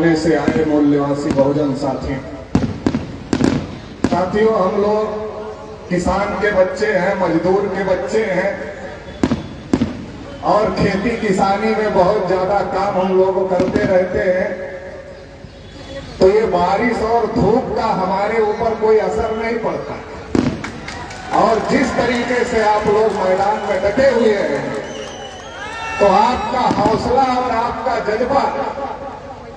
से आए मूल्यवासी बहुजन साथियों, हम लोग किसान के बच्चे हैं, मजदूर के बच्चे हैं और खेती किसानी में बहुत ज्यादा काम हम लोग करते रहते हैं। तो ये बारिश और धूप का हमारे ऊपर कोई असर नहीं पड़ता और जिस तरीके से आप लोग मैदान में डटे हुए हैं, तो आपका हौसला और आपका जज्बा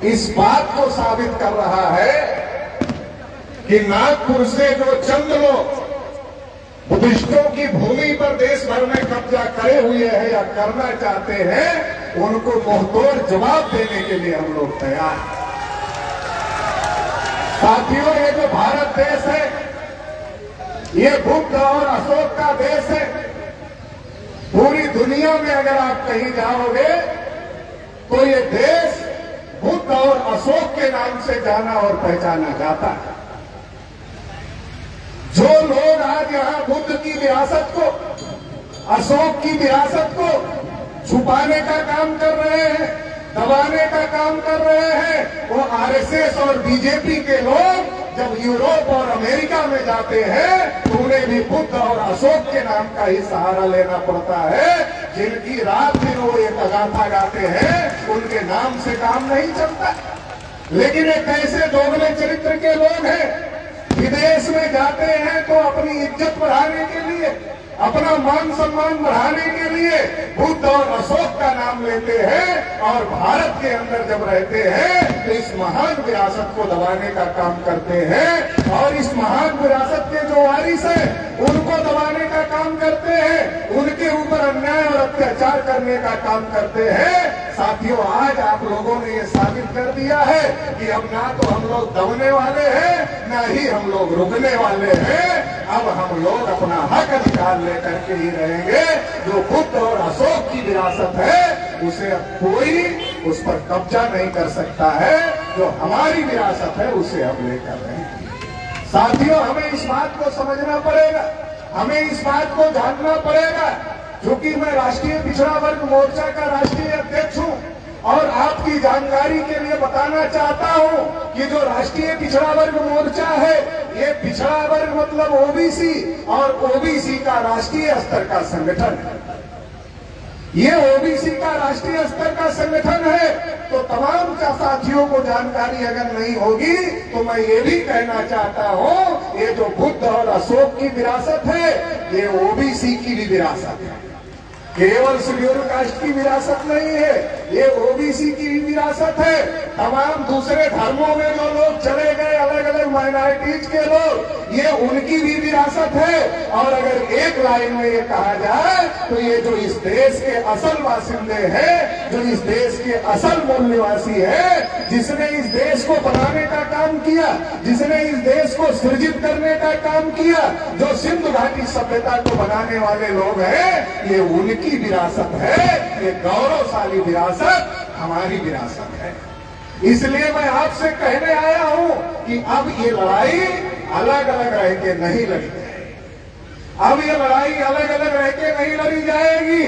इस बात को साबित कर रहा है कि नागपुर से जो चंद लोग बुद्धिस्टों की भूमि पर देश भर में कब्जा करे हुए हैं या करना चाहते हैं, उनको मुंहतोड़ जवाब देने के लिए हम लोग तैयार हैं। साथियों, ये जो भारत देश है, ये बुद्ध और अशोक का देश है। पूरी दुनिया में अगर आप कहीं जाओगे तो ये देश बुद्ध और अशोक के नाम से जाना और पहचाना जाता है। जो लोग आज यहां बुद्ध की विरासत को, अशोक की विरासत को छुपाने का काम कर रहे हैं, दबाने का काम कर रहे हैं, वो आरएसएस और बीजेपी के लोग जब यूरोप और अमेरिका में जाते हैं तो उन्हें भी बुद्ध और अशोक के नाम का ही सहारा लेना पड़ता है। जिनकी रात दिन वो ये गाथा गाते हैं, उनके नाम से काम नहीं चलता। लेकिन एक ऐसे दोगले चरित्र के लोग हैं, विदेश में जाते हैं तो अपनी इज्जत बढ़ाने के लिए, अपना मान सम्मान बढ़ाने के लिए बुद्ध और अशोक का नाम लेते हैं और भारत के अंदर जब रहते हैं तो इस महान विरासत को दबाने का काम करते हैं और इस महान विरासत के जो वारिस हैं उनको दबाने का काम करते हैं, उनके ऊपर अन्याय और अत्याचार करने का काम करते हैं। साथियों, आज आप लोगों ने ये साबित कर दिया है कि अब ना तो हम लोग दबने वाले हैं, ना ही हम लोग रुकने वाले हैं। अब हम लोग अपना हक अधिकार लेकर के ही रहेंगे। जो बुद्ध और अशोक की विरासत है उसे अब कोई उस पर कब्जा नहीं कर सकता है। जो हमारी विरासत है उसे अब लेकर रहेंगे। साथियों, हमें इस बात को समझना पड़ेगा, हमें इस बात को जानना पड़ेगा। क्योंकि मैं राष्ट्रीय पिछड़ा वर्ग मोर्चा का राष्ट्रीय अध्यक्ष हूं और आपकी जानकारी के लिए बताना चाहता हूं कि जो राष्ट्रीय पिछड़ा वर्ग मोर्चा है, ये पिछड़ा वर्ग मतलब ओबीसी और ओबीसी का राष्ट्रीय स्तर का संगठन है। ये ओबीसी का राष्ट्रीय स्तर का संगठन है। तो तमाम साथियों को जानकारी अगर नहीं होगी तो मैं ये भी कहना चाहता हूं, ये जो बुद्ध और अशोक की विरासत है, ये ओबीसी की भी विरासत है। केवल शेड्यूल कास्ट की विरासत नहीं है, ये ओबीसी की भी विरासत है। तमाम दूसरे धर्मों में जो लोग चले गए, अलग अलग माइनॉरिटीज के लोग, ये उनकी भी विरासत है। और अगर एक लाइन में ये कहा जाए तो ये जो इस देश के असल बासिंदे हैं, जो इस देश के असल मूल्यवासी है, जिसने इस देश को बनाने का काम किया, जिसने इस देश को सृजित करने का काम किया, जो सिंधु घाटी सभ्यता को बनाने वाले लोग हैं, ये उनकी विरासत है। ये गौरवशाली विरासत हमारी विरासत है। इसलिए मैं आपसे कहने आया हूं कि अब ये लड़ाई अलग अलग रह के नहीं लड़ी जाएगी। अब ये लड़ाई अलग अलग रह के नहीं लड़ी जाएगी।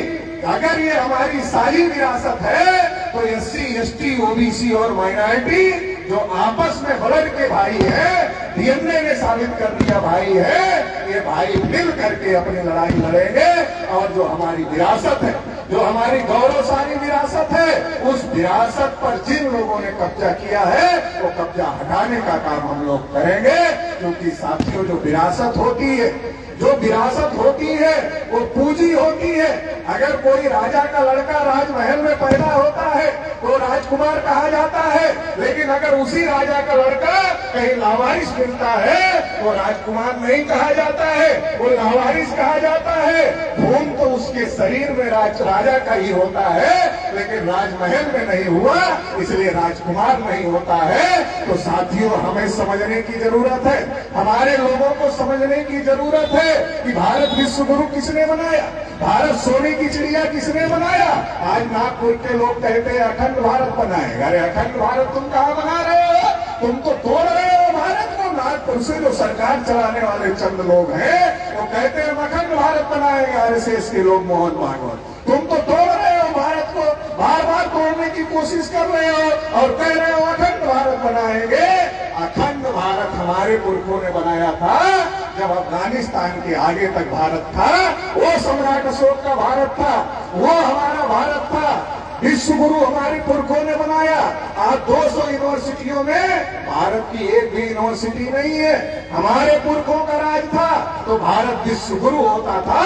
अगर ये हमारी सारी विरासत है तो एससी, एसटी, ओबीसी और माइनॉरिटी जो आपस में ब्लड के भाई है, डीएनए ने साबित कर दिया भाई है, ये भाई मिल करके अपनी लड़ाई लड़ेंगे। और जो हमारी विरासत है, जो हमारी गौरवशाली विरासत है, उस विरासत पर जिन लोगों ने कब्जा किया है वो कब्जा हटाने का काम हम लोग करेंगे। क्योंकि साथियों, जो विरासत होती है, जो विरासत होती है वो पूंजी होती है। अगर कोई राजा का लड़का राजमहल में पैदा होता है तो राजकुमार कहा जाता है, लेकिन अगर उसी राजा का लड़का कहीं लावारिस मिलता है तो राजकुमार नहीं कहा जाता है, वो लावारिस कहा जाता है। खून तो उसके शरीर में राजा का ही होता है, लेकिन राजमहल में नहीं हुआ, इसलिए राजकुमार नहीं होता है। तो साथियों, हमें समझने की जरूरत है, हमारे लोगों को समझने की जरूरत है कि भारत विश्व गुरु किसने बनाया, भारत सोने की चिड़िया किसने बनाया। आज नागपुर के लोग कहते हैं अखंड भारत बनाएगा। अरे अखंड भारत तुम कहाँ बना रहे हो? तुम तो तोड़ रहे हो भारत को। नागपुर से जो सरकार चलाने वाले चंद लोग हैं वो कहते हैं अखंड भारत बनाएंगे। आरएसएस के लोग, मोहन भागवत, तुम तो तोड़ रहे हो भारत को, बार बार तोड़ने की कोशिश कर रहे हो और कह रहे हो अखंड हमारे पुरखों ने बनाया था। जब अफगानिस्तान के आगे तक भारत था, वो सम्राट अशोक का भारत था, वो हमारा भारत था। विश्व गुरु हमारे पुरखों ने बनाया। आज 200 यूनिवर्सिटियों में भारत की एक भी यूनिवर्सिटी नहीं है। हमारे पुरखों का राज था तो भारत विश्व गुरु होता था।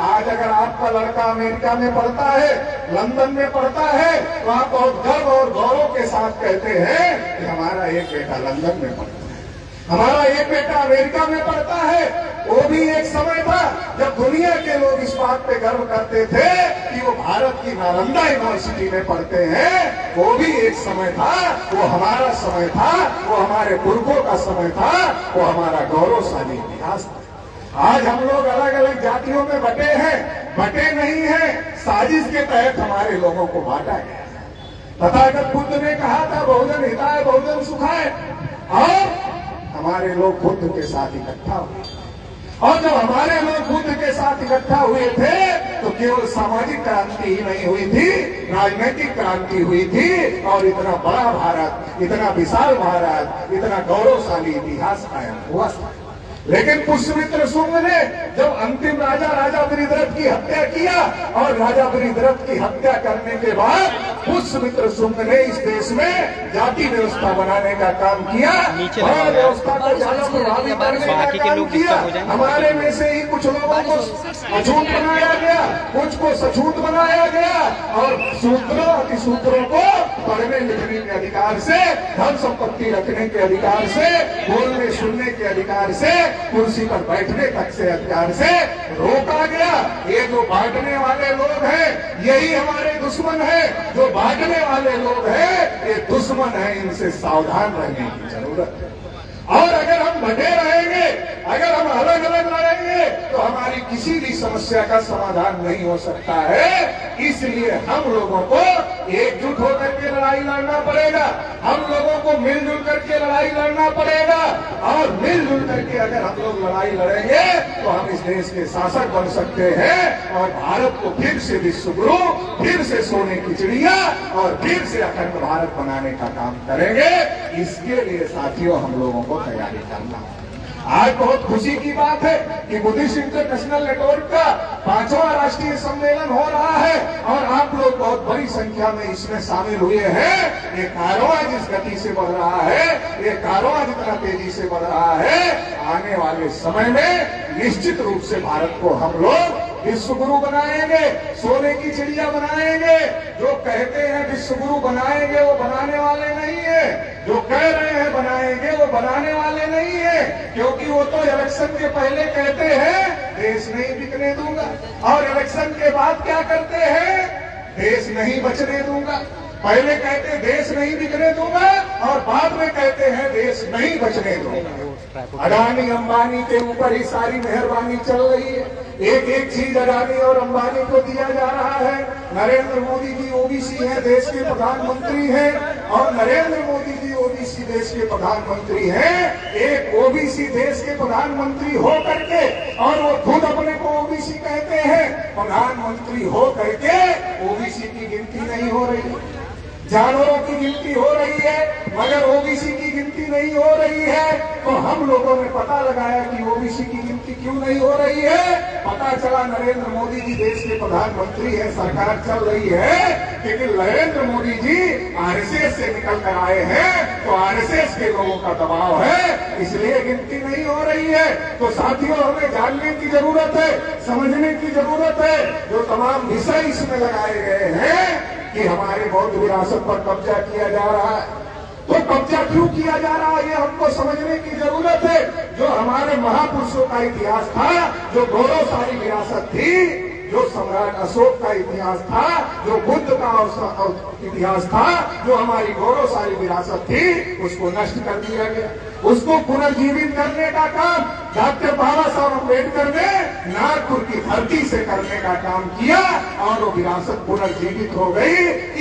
आज अगर आपका लड़का अमेरिका में पढ़ता है, लंदन में पढ़ता है, तो आप बहुत गर्व और गौरव के साथ कहते हैं कि हमारा एक बेटा लंदन में पढ़ता है, हमारा एक बेटा अमेरिका में पढ़ता है। वो भी एक समय था जब दुनिया के लोग इस बात पे गर्व करते थे कि वो भारत की नालंदा यूनिवर्सिटी में पढ़ते हैं। वो भी एक समय था, वो हमारा समय था, वो हमारे पुरखों का समय था, वो हमारा गौरवशाली इतिहास था। आज हम लोग अलग अलग जातियों में बटे हैं, बटे नहीं हैं, साजिश के तहत हमारे लोगों को बांटा गया। तथागत बुद्ध ने कहा था बहुजन हिताय बहुजन सुखाय, और हमारे लोग बुद्ध के साथ इकट्ठा हुए। और जब हमारे लोग बुद्ध के साथ इकट्ठा हुए थे तो केवल सामाजिक क्रांति ही नहीं हुई थी, राजनीतिक क्रांति हुई थी। और इतना बड़ा भारत, इतना विशाल भारत, इतना गौरवशाली इतिहास कायम हुआ। लेकिन पुष्यमित्र शुंग ने जब अंतिम राजा बृहद्रथ की हत्या किया, और राजा बृहद्रथ की हत्या करने के बाद पुष्यमित्र शुंग ने इस देश में जाति व्यवस्था बनाने का काम किया, और व्यवस्था को ज्यादा प्रभावी करने का काम किया। हमारे में से ही कुछ लोगों को अछूत बनाया गया, कुछ को सछूत बनाया गया, और शूद्रों अतिशूद्रों को पढ़ने लिखने के अधिकार से, धन संपत्ति रखने के अधिकार से, बोलने सुनने के अधिकार से, कुर्सी पर बैठने तक से अधिकार से रोका गया। ये जो बांटने वाले लोग हैं यही हमारे दुश्मन हैं। जो बांटने वाले लोग हैं ये दुश्मन हैं, इनसे सावधान रहने की जरूरत है। और अगर हम बटे रहेंगे, अगर हम अलग अलग लड़ेंगे तो हमारी किसी भी समस्या का समाधान नहीं हो सकता है। इसलिए हम लोगों को एकजुट होकर के लड़ाई लड़ना पड़ेगा, हम लोगों को मिलजुल करके लड़ाई लड़ना पड़ेगा। और मिलजुल करके अगर हम लोग लड़ाई लड़ेंगे तो हम इस देश के शासक बन सकते हैं, और भारत को फिर से विश्व गुरु, फिर से सोने की चिड़िया, और फिर से अखंड भारत बनाने का काम करेंगे। इसके लिए साथियों हम लोगों को तैयारी करना है। आज बहुत खुशी की बात है कि बुद्धिस्ट इंटरनेशनल नेटवर्क का 5वां राष्ट्रीय सम्मेलन हो रहा है, और आप लोग बहुत बड़ी संख्या में इसमें शामिल हुए हैं। ये कारवां जिस गति से बढ़ रहा है, ये कारवां जितना तेजी से बढ़ रहा है, आने वाले समय में निश्चित रूप से भारत को हम लोग विश्व गुरु बनाएंगे, सोने की चिड़िया बनाएंगे। जो कहते हैं विश्व गुरु बनाएंगे वो बनाने वाले नहीं है, जो कह रहे हैं बनाएंगे वो बनाने वाले नहीं है। क्योंकि वो तो इलेक्शन के पहले कहते हैं देश नहीं बिकने दूंगा, और इलेक्शन के बाद क्या करते हैं, देश नहीं बचने दूंगा। पहले कहते देश नहीं बिकने दूंगा, और बाद में कहते हैं देश नहीं बचने दूंगा। अडानी अंबानी के ऊपर ही सारी मेहरबानी चल रही है। एक एक चीज अडानी और अंबानी को दिया जा रहा है। नरेंद्र मोदी जी ओबीसी हैं, देश के प्रधानमंत्री हैं, और नरेंद्र मोदी जी ओबीसी देश के प्रधानमंत्री हैं। एक ओबीसी देश के प्रधानमंत्री हो करके, और वो खुद अपने को ओबीसी कहते हैं, प्रधानमंत्री हो करके ओबीसी की गिनती नहीं हो रही। जानवरों की गिनती हो रही है मगर ओबीसी की गिनती नहीं हो रही है। तो हम लोगों ने पता लगाया कि ओबीसी की गिनती क्यों नहीं हो रही है। पता चला नरेंद्र मोदी जी देश के प्रधानमंत्री हैं, सरकार चल रही है, लेकिन नरेंद्र मोदी जी आरएसएस से निकल कर आए हैं, तो आरएसएस के लोगों का दबाव है, इसलिए गिनती नहीं हो रही है। तो साथियों हमें जानने की जरूरत है, समझने की जरूरत है। जो तमाम विषय इसमें लगाए गए हैं कि हमारे बौद्ध विरासत पर कब्जा किया जा रहा है, तो कब्जा क्यों किया जा रहा है ये हमको समझने की जरूरत है। जो हमारे महापुरुषों का इतिहास था, जो गौरवशाली विरासत थी, जो सम्राट अशोक का इतिहास था, जो बुद्ध का इतिहास था, जो हमारी गौरवशाली विरासत थी, उसको नष्ट कर दिया गया। उसको पुनर्जीवित करने का काम डॉक्टर बाबा साहब अम्बेडकर ने नागपुर की धरती से करने का काम किया, और वो विरासत पुनर्जीवित हो गई।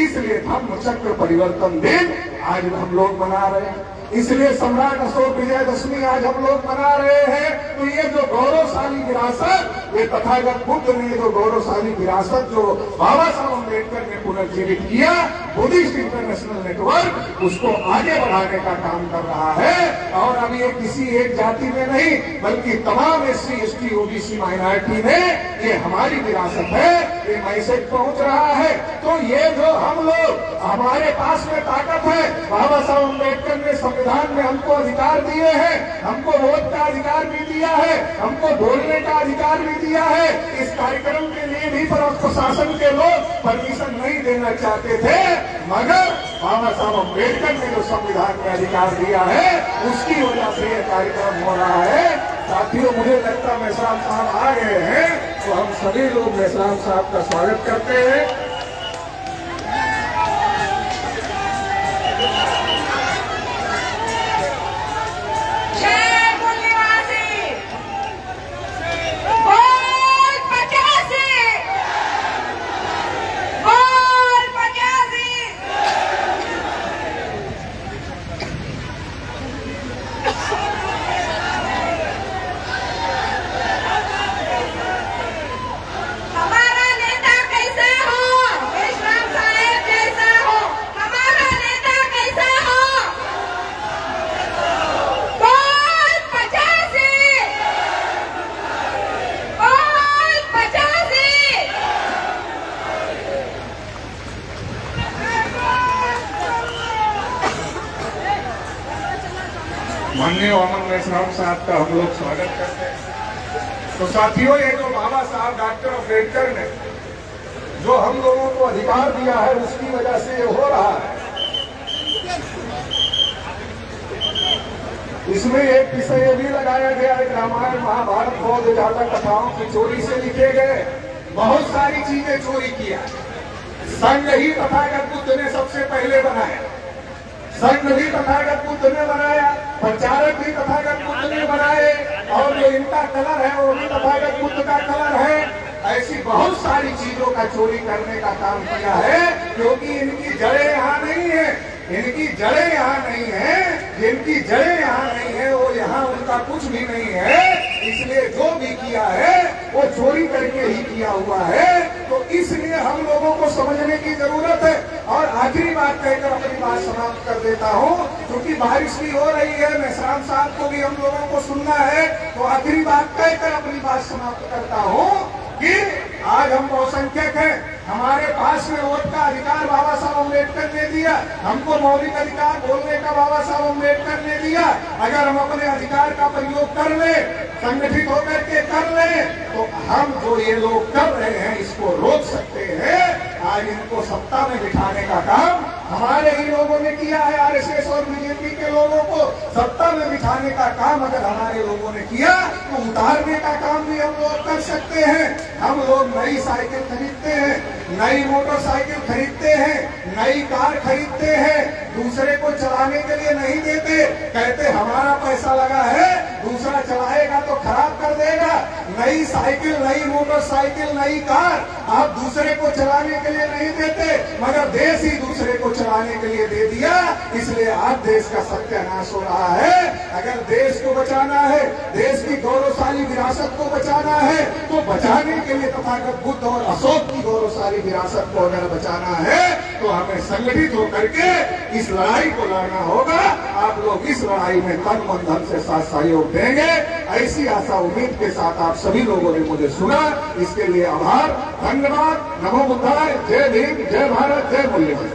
इसलिए धम्म चक्र परिवर्तन दिन आज हम लोग मना रहे हैं। इसलिए सम्राट अशोक विजयदशमी आज हम लोग मना रहे हैं। तो ये जो गौरवशाली विरासत ये तथागत बुद्ध ने जो गौरवशाली विरासत जो बाबा साहब अम्बेडकर ने पुनर्जीवित किया, बुद्धिस्ट इंटरनेशनल नेटवर्क उसको आगे बढ़ाने का काम कर रहा है। और अब ये किसी एक जाति में नहीं बल्कि तमाम SC ST OBC माइनॉरिटी में ये हमारी विरासत है, ये मैसेज पहुंच रहा है। तो ये जो हम लोग, हमारे पास में ताकत है, बाबा साहब अम्बेडकर ने संविधान में हमको अधिकार दिए हैं, हमको वोट का अधिकार भी दिया है, हमको बोलने का अधिकार भी दिया है। इस कार्यक्रम के लिए भी प्रशासन के लोग परमिशन नहीं देना चाहते थे, मगर बाबा साहब अम्बेडकर ने जो संविधान में अधिकार दिया है उसकी वजह से यह कार्यक्रम हो रहा है। साथियों, मुझे लगता मेश्राम साहब आ गए हैं, तो हम सभी लोग मेश्राम साहब का स्वागत करते हैं। माननीय अमन मेश्राम साहब का हम लोग स्वागत करते हैं। तो साथियों, ये जो बाबा साहब डॉक्टर अम्बेडकर ने जो हम लोगों को अधिकार दिया है उसकी वजह से ये हो रहा है। इसमें एक विषय भी लगाया गया है, रामायण महाभारत बौद्ध जातक कथाओं की चोरी से लिखे गए बहुत सारी चीजें चोरी किया। संघ ही तथागत बुद्ध ने सबसे पहले बनाया, संघ भी तथागत बुद्ध ने बनाया, प्रचारक भी तथागत बुद्ध ने बनाए, और जो इनका कलर है वो भी तथागत बुद्ध का कलर है। ऐसी बहुत सारी चीजों का चोरी करने का काम किया है, क्योंकि इनकी जड़ें यहाँ नहीं है, इनकी जड़ें यहाँ नहीं है, जिनकी जड़ें यहाँ नहीं है वो यहाँ उनका कुछ भी नहीं है। इसलिए जो भी किया है वो चोरी करके ही किया हुआ है। तो इसलिए हम लोगों को समझने की जरूरत है। और आखिरी बात कहकर अपनी बात समाप्त कर देता हूँ, क्योंकि बारिश भी हो रही है, मेश्राम साहब को भी हम लोगों को सुनना है। तो आखिरी बात कहकर अपनी बात समाप्त करता हूँ कि आज हम बहुसंख्यक हैं, हमारे पास में वोट का अधिकार बाबा साहब अम्बेडकर ने दिया, हमको मौलिक अधिकार बोलने का बाबा साहब अम्बेडकर ने दिया। अगर हम अपने अधिकार का प्रयोग कर ले, संगठित होकर के कर ले, तो हम जो ये लोग कर रहे हैं इसको रोक सकते हैं। आज इनको सत्ता में बिठाने का काम हमारे ही लोगों ने किया है, RSS और BJP के लोगों को सत्ता में बिठाने का काम अगर हमारे लोगों ने किया तो उतारने का काम भी हम लोग कर सकते हैं। हम लोग नई साइकिल खरीदते हैं, नई मोटरसाइकिल खरीदते हैं, नई कार खरीदते हैं, दूसरे को चलाने के लिए नहीं देते, कहते हमारा पैसा लगा है, दूसरा चलाएगा तो खराब कर देगा। नई साइकिल, नई मोटरसाइकिल, नई कार आप दूसरे को चलाने के लिए नहीं देते, मगर देश ही दूसरे को चलाने के लिए दे दिया। इसलिए आज देश का सत्यानाश हो रहा है। अगर देश को बचाना है, देश की गौरवशाली विरासत को बचाना है, तो बचाने के लिए तथागत बुद्ध और अशोक की गौरवशाली विरासत को अगर बचाना है तो हमें संगठित होकर के इस लड़ाई को लड़ना होगा। आप लोग इस लड़ाई में तन मन धन से साथ सहयोग देंगे, ऐसी आशा उम्मीद के साथ आप सभी लोगों ने मुझे सुना, इसके लिए आभार, धन्यवाद, नमो बुद्धाय, जय भीम, जय भारत, जय मूल्य।